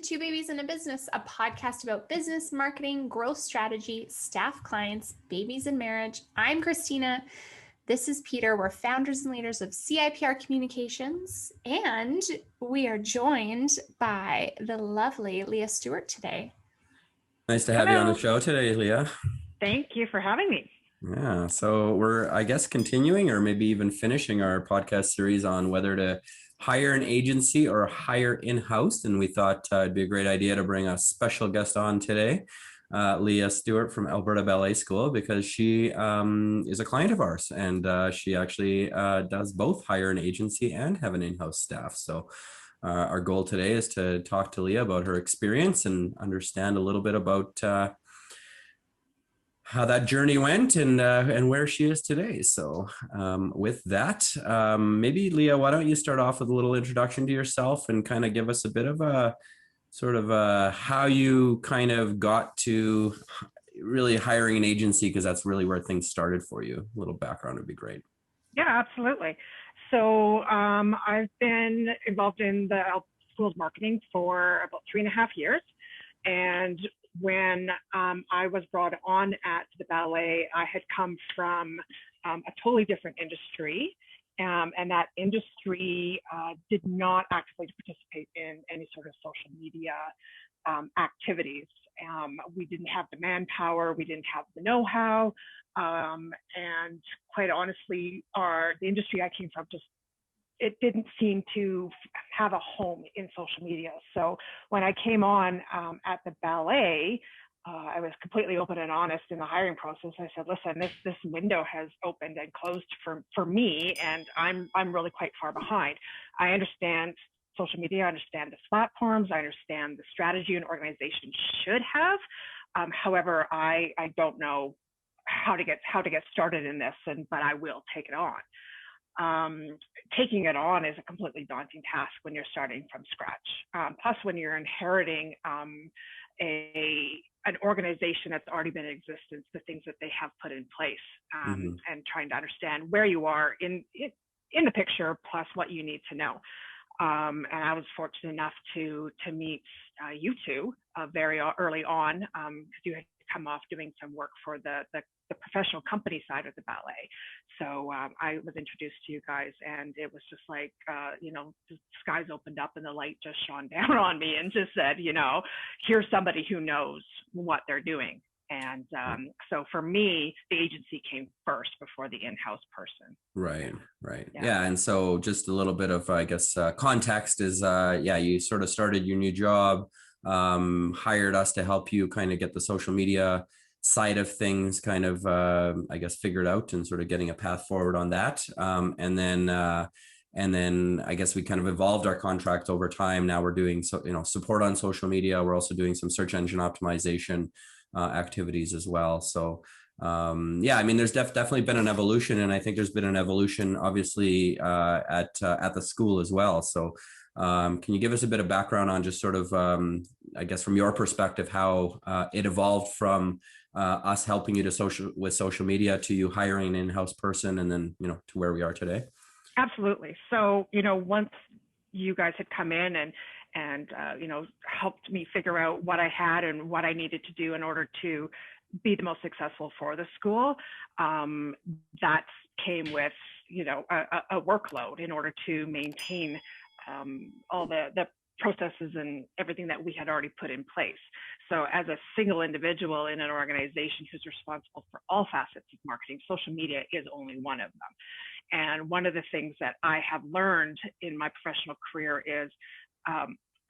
to Two Babies in a Business, a podcast about business, marketing, growth strategy, staff, clients, babies, and marriage. I'm Christina. This is Peter. We're founders and leaders of CIPR Communications, and we are joined by the lovely Leah Stewart today. Nice to have you on the Hello. show today, Leah. Thank you for having me. Yeah, so we're, I guess, continuing or maybe even finishing our podcast series on whether to hire an agency or hire in-house. And we thought it'd be a great idea to bring a special guest on today, Leah Stewart from Alberta Ballet School, because she is a client of ours, and she actually does both hire an agency and have an in-house staff. So our goal today is to talk to Leah about her experience and understand a little bit about how that journey went and where she is today. So with that, maybe Leah, why don't you start off with a little introduction to yourself and kind of give us a bit of a sort of how you kind of got to really hiring an agency, because that's really where things started for you. A little background would be great. Yeah, absolutely. So I've been involved in the school's marketing for about 3.5 years. And when I was brought on at the ballet, I had come from a totally different industry. And that industry did not actively participate in any sort of social media activities. We didn't have the manpower, we didn't have the know-how, and quite honestly, the industry I came from it didn't seem to have a home in social media. So when I came on at the ballet, I was completely open and honest in the hiring process. I said, listen, this window has opened and closed for me, and I'm really quite far behind. I understand social media, I understand the platforms, I understand the strategy an organization should have. However, I don't know how to get started in this, but I will take it on. Taking it on is a completely daunting task when you're starting from scratch. Plus, when you're inheriting an organization that's already been in existence, the things that they have put in place, and trying to understand where you are in the picture, plus what you need to know. And I was fortunate enough to meet you two very early on, because you had come off doing some work for the professional company side of the ballet. So I was introduced to you guys, and it was just like, the skies opened up and the light just shone down on me and just said, here's somebody who knows what they're doing. And so for me, the agency came first before the in-house person. Right. Yeah. And so just a little bit of, I guess, context is, you sort of started your new job, hired us to help you kind of get the social media side of things kind of, I guess, figured out and sort of getting a path forward on that. And then I guess we kind of evolved our contract over time. Now we're doing support on social media. We're also doing some search engine optimization activities as well. So there's definitely been an evolution, and I think there's been an evolution obviously at the school as well. So can you give us a bit of background on just sort of, I guess, from your perspective, how it evolved from us helping you with social media to you hiring an in-house person, and then, to where we are today? Absolutely. So, once you guys had come in and helped me figure out what I had and what I needed to do in order to be the most successful for the school, that came with, a workload in order to maintain all the processes and everything that we had already put in place. So as a single individual in an organization who's responsible for all facets of marketing, social media is only one of them. And one of the things that I have learned in my professional career is,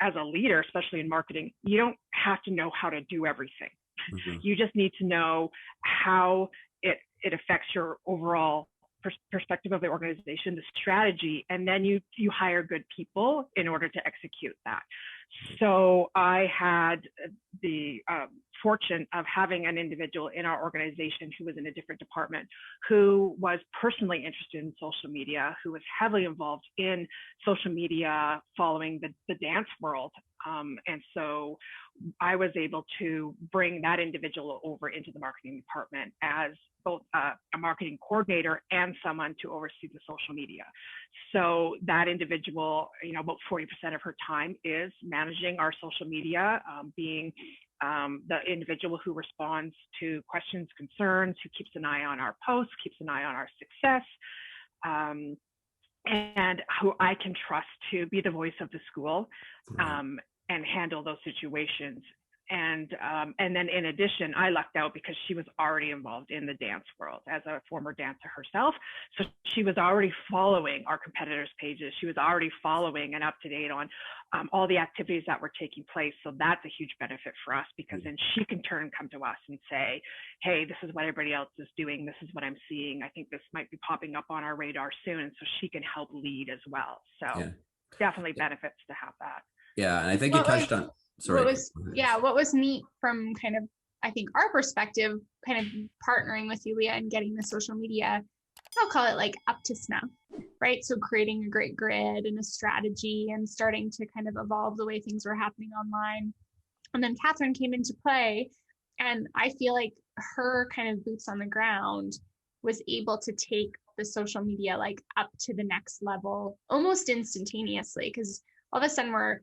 as a leader, especially in marketing, you don't have to know how to do everything. You just need to know how it affects your overall perspective of the organization, the strategy, and then you hire good people in order to execute that. So I had the fortune of having an individual in our organization who was in a different department, who was personally interested in social media, who was heavily involved in social media following the dance world. And so I was able to bring that individual over into the marketing department as both a marketing coordinator and someone to oversee the social media. So that individual, about 40% of her time is managing managing our social media, being the individual who responds to questions, concerns, who keeps an eye on our posts, keeps an eye on our success, and who I can trust to be the voice of the school and handle those situations. And then in addition, I lucked out because she was already involved in the dance world as a former dancer herself. So she was already following our competitors' pages. She was already following and up to date on all the activities that were taking place. So that's a huge benefit for us, because then she can come to us and say, hey, this is what everybody else is doing. This is what I'm seeing. I think this might be popping up on our radar soon. And so she can help lead as well. So definitely benefits to have that. Yeah. And I think you touched on, sorry. What was neat from kind of, I think, our perspective, kind of partnering with you, Leah, and getting the social media, I'll call it like up to snuff, right? So creating a great grid and a strategy and starting to kind of evolve the way things were happening online. And then Catherine came into play, and I feel like her kind of boots on the ground was able to take the social media like up to the next level almost instantaneously, because all of a sudden we're,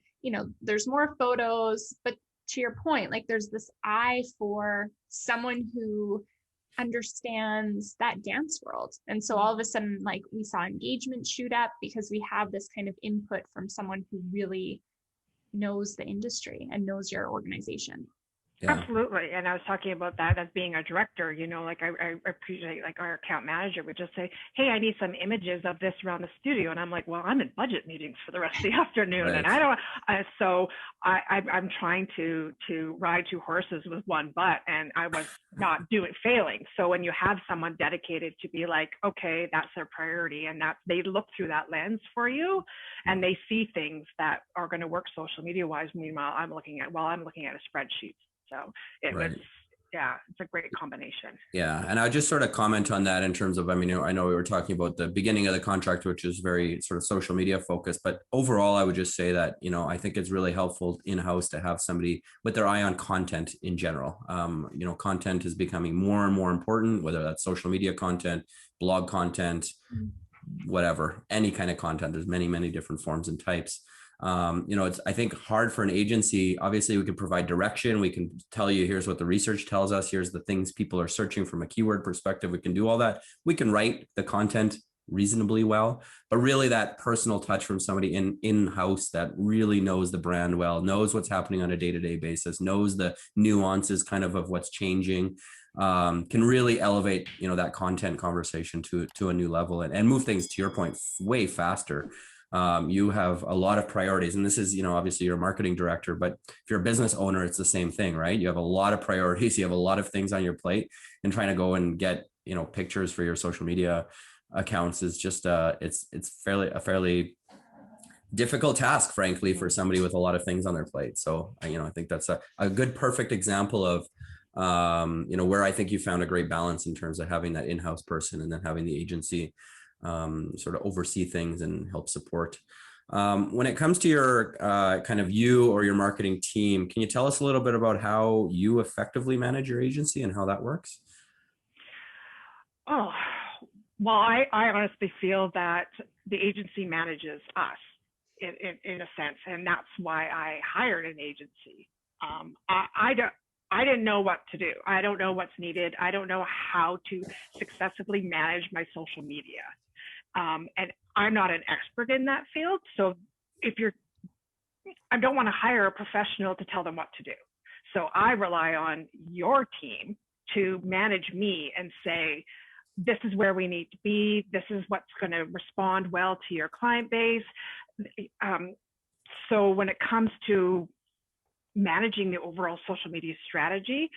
there's more photos, but to your point, like there's this eye for someone who understands that dance world. And so all of a sudden, like we saw engagement shoot up because we have this kind of input from someone who really knows the industry and knows your organization. Yeah. Absolutely. And I was talking about that as being a director, like I appreciate, like our account manager would just say, hey, I need some images of this around the studio. And I'm like, well, I'm in budget meetings for the rest of the afternoon. Right. And I don't, I'm trying to ride two horses with one butt, and I was not failing. So when you have someone dedicated to be like, okay, that's their priority, and that they look through that lens for you and they see things that are going to work social media wise. Meanwhile, I'm looking at a spreadsheet. So it was, it's a great combination. Yeah. And I just sort of comment on that in terms of, I know we were talking about the beginning of the contract, which is very sort of social media focused, but overall, I would just say that, I think it's really helpful in-house to have somebody with their eye on content in general. Content is becoming more and more important, whether that's social media content, blog content, whatever, any kind of content. There's many, many different forms and types. It's, I think, hard for an agency. Obviously, we can provide direction. We can tell you, here's what the research tells us. Here's the things people are searching from a keyword perspective. We can do all that. We can write the content reasonably well, but really that personal touch from somebody in-house that really knows the brand well, knows what's happening on a day-to-day basis, knows the nuances kind of what's changing, can really elevate, that content conversation to a new level and move things, to your point, way faster. You have a lot of priorities, and this is, obviously you're a marketing director, but if you're a business owner, it's the same thing, right? You have a lot of priorities, you have a lot of things on your plate, and trying to go and get, pictures for your social media accounts is just, it's a fairly difficult task, frankly, for somebody with a lot of things on their plate. So, I think that's a good, perfect example of, where I think you found a great balance in terms of having that in-house person and then having the agency sort of oversee things and help support. When it comes to your kind of you or your marketing team, can you tell us a little bit about how you effectively manage your agency and how that works? Oh, well, I honestly feel that the agency manages us in a sense, and that's why I hired an agency. I didn't know what to do. I don't know what's needed. I don't know how to successfully manage my social media. And I'm not an expert in that field. So I don't want to hire a professional to tell them what to do. So I rely on your team to manage me and say, this is where we need to be. This is what's going to respond well to your client base. So when it comes to managing the overall social media strategy,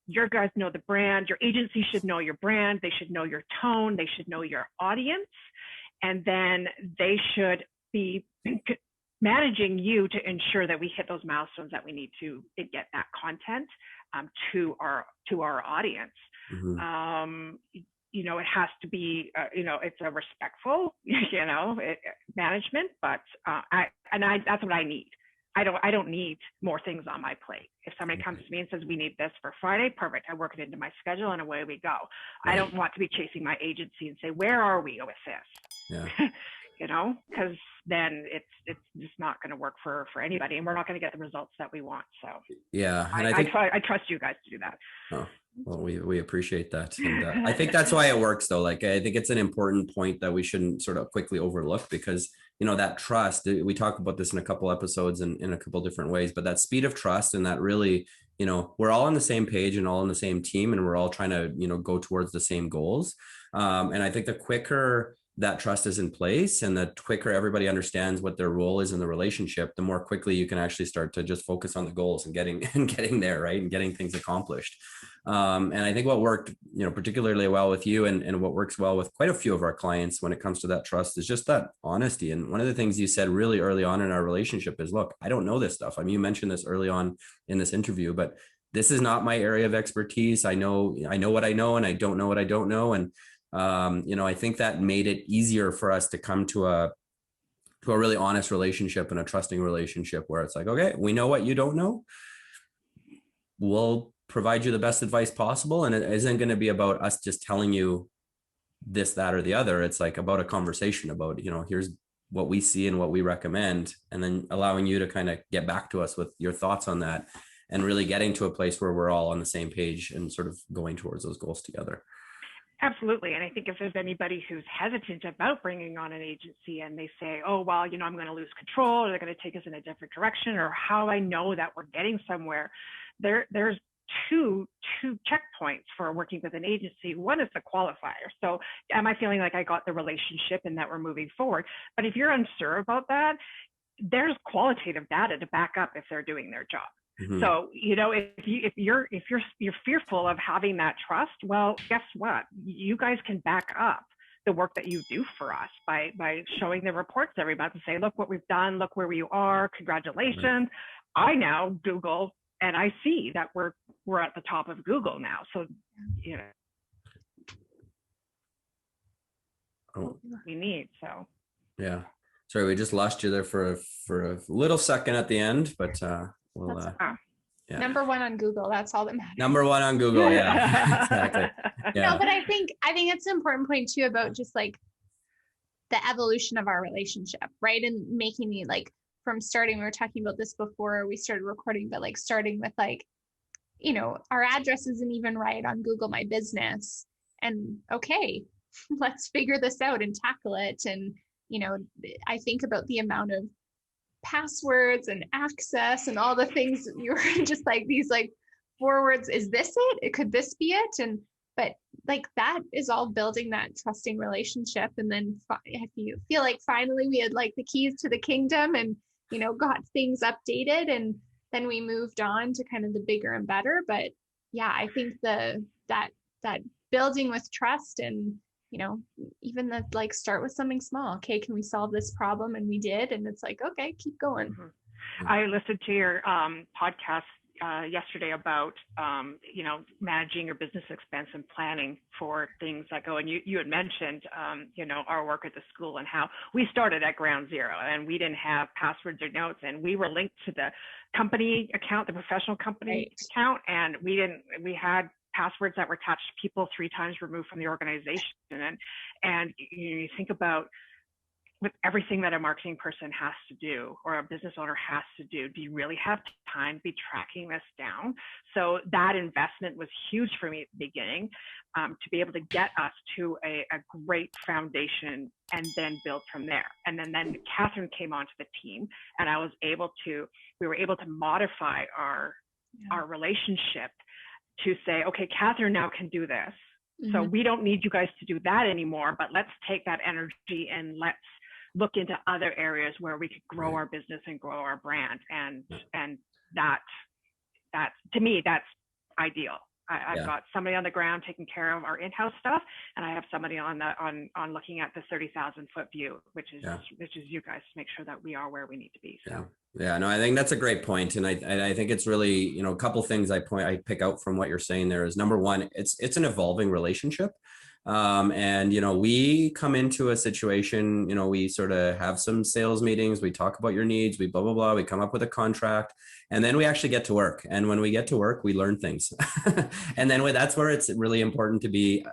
your guys know the brand. Your agency should know your brand. They should know your tone. They should know your audience. And then they should be managing you to ensure that we hit those milestones that we need to get that content to our audience. Mm-hmm. It has to be, it's a respectful, management, but that's what I need. I don't need more things on my plate. If somebody comes to me and says, we need this for Friday, perfect. I work it into my schedule and away we go. Right. I don't want to be chasing my agency and say, where are we with this? Yeah. because then it's just not going to work for anybody, and we're not going to get the results that we want. So yeah, and I trust you guys to do that. Oh, well, we appreciate that. And I think that's why it works though. Like, I think it's an important point that we shouldn't sort of quickly overlook, because, that trust, we talk about this in a couple episodes and in a couple different ways, but that speed of trust, and that really, we're all on the same page and all on the same team, and we're all trying to, go towards the same goals. And I think the quicker that trust is in place, and the quicker everybody understands what their role is in the relationship, the more quickly you can actually start to just focus on the goals and getting there, right, and getting things accomplished. And I think what worked, particularly well with you, and what works well with quite a few of our clients when it comes to that trust, is just that honesty. And one of the things you said really early on in our relationship is, look, I don't know this stuff. I mean, you mentioned this early on in this interview, but this is not my area of expertise. I know what I know, and I don't know what I don't know. And I think that made it easier for us to come to a really honest relationship and a trusting relationship, where it's like, okay, we know what you don't know. We'll provide you the best advice possible. And it isn't going to be about us just telling you this, that, or the other. It's like about a conversation about, here's what we see and what we recommend, and then allowing you to kind of get back to us with your thoughts on that, and really getting to a place where we're all on the same page and sort of going towards those goals together. Absolutely. And I think if there's anybody who's hesitant about bringing on an agency, and they say, oh, well, I'm going to lose control, or they're going to take us in a different direction, or how I know that we're getting somewhere, there's two checkpoints for working with an agency. One is the qualifier. So am I feeling like I got the relationship and that we're moving forward? But if you're unsure about that, there's qualitative data to back up if they're doing their job. Mm-hmm. So, if you're fearful of having that trust, well, guess what? You guys can back up the work that you do for us by showing the reports every month and say, look what we've done, look where you are, congratulations. Right. I now Google, and I see that we're at the top of Google now. So, we need, so. Yeah. Sorry, we just lost you there for a little second at the end, but we'll, yeah. Number one on Google. That's all that matters. Number one on Google. Yeah, exactly. Yeah. No, but I think it's an important point too, about just like the evolution of our relationship, right? And making it like, from starting, we were talking about this before we started recording, but like starting with like, our address isn't even right on Google My Business, and okay, let's figure this out and tackle it. And, I think about the amount of passwords and access and all the things you were just like, these like forwards, is this it? Could this be it? But like, that is all building that trusting relationship. And then if you feel like finally we had like the keys to the kingdom and, got things updated, and then we moved on to kind of the bigger and better. But yeah, I think that building with trust, and, even the like, start with something small. Okay, can we solve this problem? And we did. And it's like, okay, keep going. Mm-hmm. I listened to your podcast yesterday about, managing your business expense and planning for things that go. And you had mentioned, our work at the school, and how we started at ground zero, and we didn't have passwords or notes, and we were linked to the company account, the professional company account. And we had passwords that were attached to people 3 times removed from the organization. And you think about, with everything that a marketing person has to do, or a business owner has to do you really have time to be tracking this down? So that investment was huge for me at the beginning, to be able to get us to a great foundation, and then build from there. And then Catherine came onto the team, and we were able to modify our relationship to say, okay, Catherine now can do this. Mm-hmm. So we don't need you guys to do that anymore, but let's take that energy and let's look into other areas where we could grow our business and grow our brand. And that to me, that's ideal. I've got somebody on the ground taking care of our in-house stuff, and I have somebody on looking at the 30,000 foot view, which is you guys, to make sure that we are where we need to be. So. Yeah, no, I think that's a great point. And I think it's really, a couple things I pick out from what you're saying there is, number one, it's an evolving relationship. And, we come into a situation, we sort of have some sales meetings, we talk about your needs, we blah, blah, blah, we come up with a contract, and then we actually get to work. And when we get to work, we learn things. And then that's where it's really important to be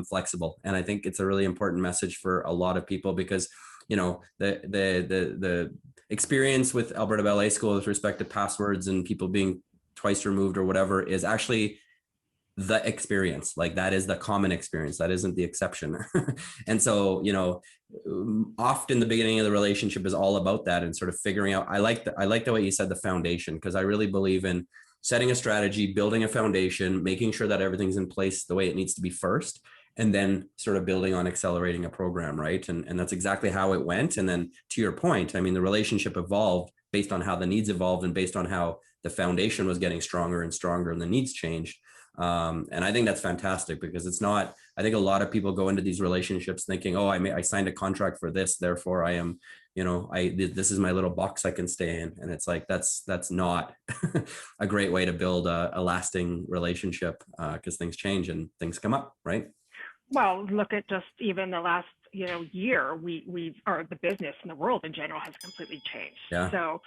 flexible. And I think it's a really important message for a lot of people, because the experience with Alberta Ballet School with respect to passwords and people being twice removed or whatever is actually the experience. Like that is the common experience. That isn't the exception. And so, often the beginning of the relationship is all about that and sort of figuring out, I like the way you said the foundation, because I really believe in setting a strategy, building a foundation, making sure that everything's in place the way it needs to be first, and then sort of building on accelerating a program. Right. And that's exactly how it went. And then to your point, I mean, the relationship evolved based on how the needs evolved and based on how the foundation was getting stronger and stronger and the needs changed. And I think that's fantastic, because it's not, I think a lot of people go into these relationships thinking, oh, I signed a contract for this, therefore I am, this is my little box I can stay in. And it's like, that's not a great way to build a lasting relationship, because things change and things come up, right? Well, look at just even the last year, or the business and the world in general has completely changed. Yeah. So,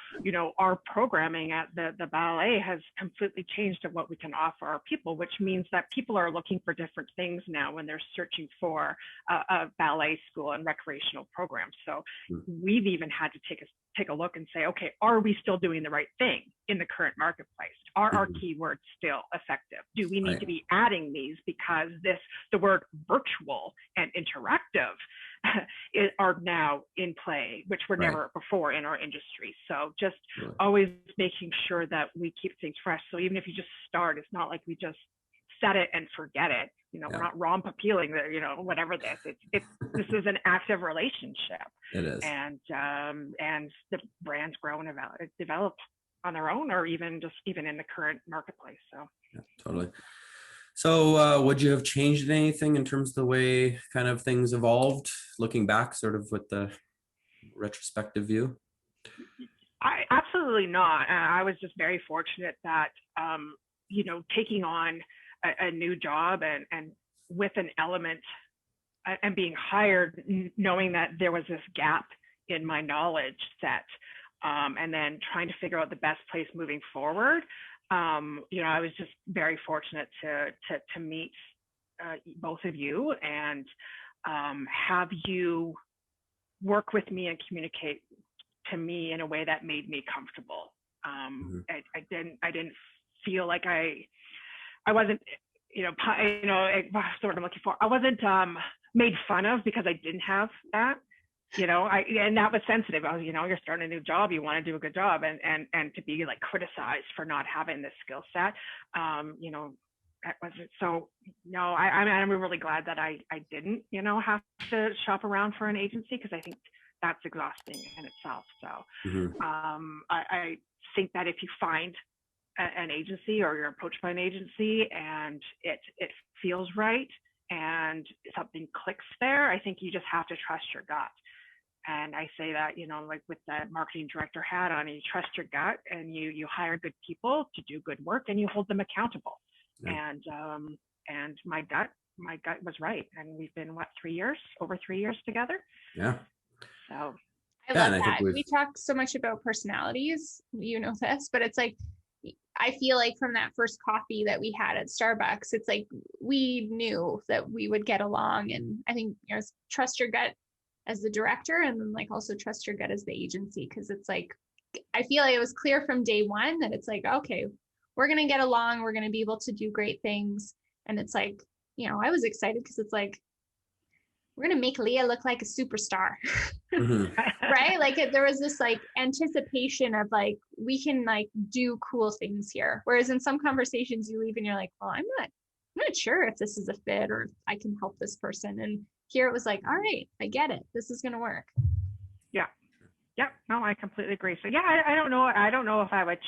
our programming at the ballet has completely changed to what we can offer our people, which means that people are looking for different things now when they're searching for a ballet school and recreational programs. So we've even had to take a look and say, okay, are we still doing the right thing in the current marketplace? Are our keywords still effective? Do we need to be adding these because the word virtual and interactive are now in play, which were never before in our industry. So just always making sure that we keep things fresh. So even if you just start, it's not like we just set it and forget it. We're not romp appealing, whatever this. This is an active relationship. It is. And the brands grow and develop on their own, or even in the current marketplace. So yeah, totally. So would you have changed anything in terms of the way kind of things evolved, looking back sort of with the retrospective view? I absolutely not. I was just very fortunate that, taking on a new job and with an element and being hired, knowing that there was this gap in my knowledge set, and then trying to figure out the best place moving forward. I was just very fortunate to meet both of you and have you work with me and communicate to me in a way that made me comfortable. I didn't feel like I wasn't, sort of looking for. I wasn't made fun of because I didn't have that. And that was sensitive. I was, you're starting a new job, you want to do a good job, and to be like criticized for not having this skill set, that wasn't. So no, I'm really glad that I didn't, have to shop around for an agency, because I think that's exhausting in itself. So I think that if you find an agency, or you're approached by an agency and it feels right and something clicks there, I think you just have to trust your gut. And I say that, like with the marketing director hat on, you trust your gut and you hire good people to do good work and you hold them accountable. Yeah. And my gut was right. And we've been, over 3 years together. Yeah. So I love that. We talk so much about personalities, this, but it's like, I feel like from that first coffee that we had at Starbucks, it's like, we knew that we would get along. And I think, trust your gut as the director, and then like also trust your gut as the agency. Cause it's like, I feel like it was clear from day one that it's like, okay, we're going to get along. We're going to be able to do great things. And it's like, I was excited because it's like, we're going to make Leah look like a superstar, right? Like there was this like anticipation of like, we can like do cool things here. Whereas in some conversations you leave and you're like, well, I'm not sure if this is a fit or if I can help this person. And here it was like, all right, I get it. This is going to work. Yeah. Yeah. No, I completely agree. So yeah, I don't know. I don't know if I would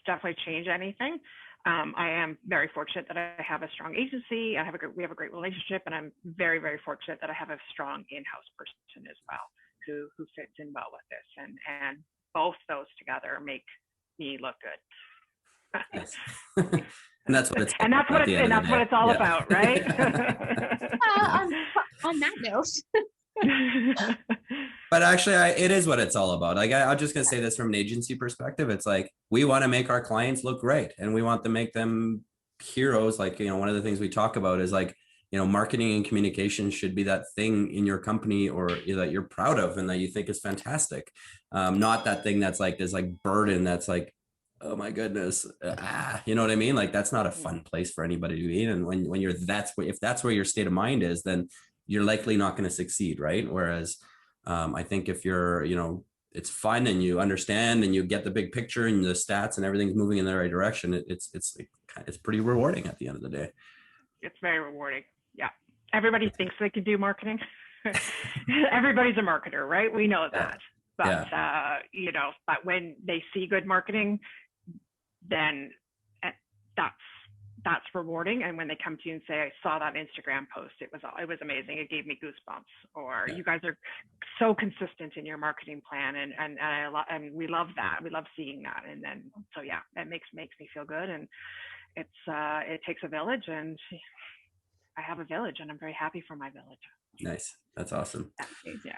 definitely change anything. I am very fortunate that I have a strong agency. We have a great relationship, and I'm very, very fortunate that I have a strong in-house person as well who fits in well with this, and both those together make me look good. Yes. And that's what it's what it's all about, right? On that note. But actually, it is what it's all about. Like, I'm just going to say this from an agency perspective. It's like, we want to make our clients look great, and we want to make them heroes. Like, one of the things we talk about is like, marketing and communication should be that thing in your company or that you're proud of and that you think is fantastic. Not that thing that's like this like burden that's like, oh my goodness, you know what I mean? Like that's not a fun place for anybody to be in. And when you're if that's where your state of mind is, then you're likely not going to succeed, right? Whereas I think if you're, it's fun and you understand and you get the big picture and the stats and everything's moving in the right direction, it's pretty rewarding at the end of the day. It's very rewarding. Yeah. Everybody thinks they can do marketing. Everybody's a marketer, right? We know that. But, but when they see good marketing, then that's rewarding. And when they come to you and say, I saw that Instagram post, it was amazing. It gave me goosebumps. Or you guys are so consistent in your marketing plan. And we love that. We love seeing that. And then, so yeah, that makes me feel good. And it takes a village, and I have a village, and I'm very happy for my village. Nice. That's awesome. Yeah.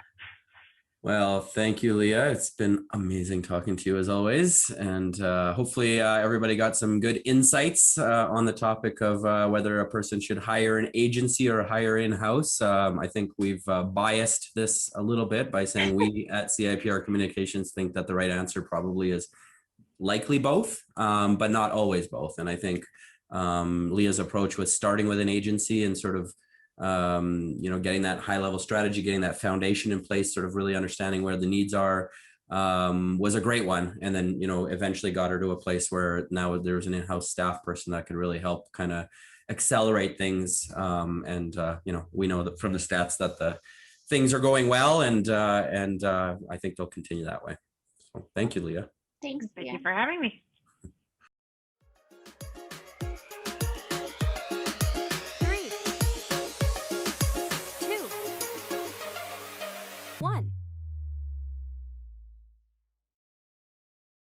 Well, thank you, Leah. It's been amazing talking to you as always. And hopefully everybody got some good insights on the topic of whether a person should hire an agency or hire in-house. I think we've biased this a little bit by saying we at CIPR Communications think that the right answer probably is likely both, but not always both. And I think Leah's approach was starting with an agency and sort of getting that high level strategy, getting that foundation in place, sort of really understanding where the needs are, was a great one. And then, eventually got her to a place where now there's an in-house staff person that could really help kind of accelerate things. We know that from the stats that the things are going well, and I think they'll continue that way. So thank you, Leah. Thanks. Thank you for having me. 1.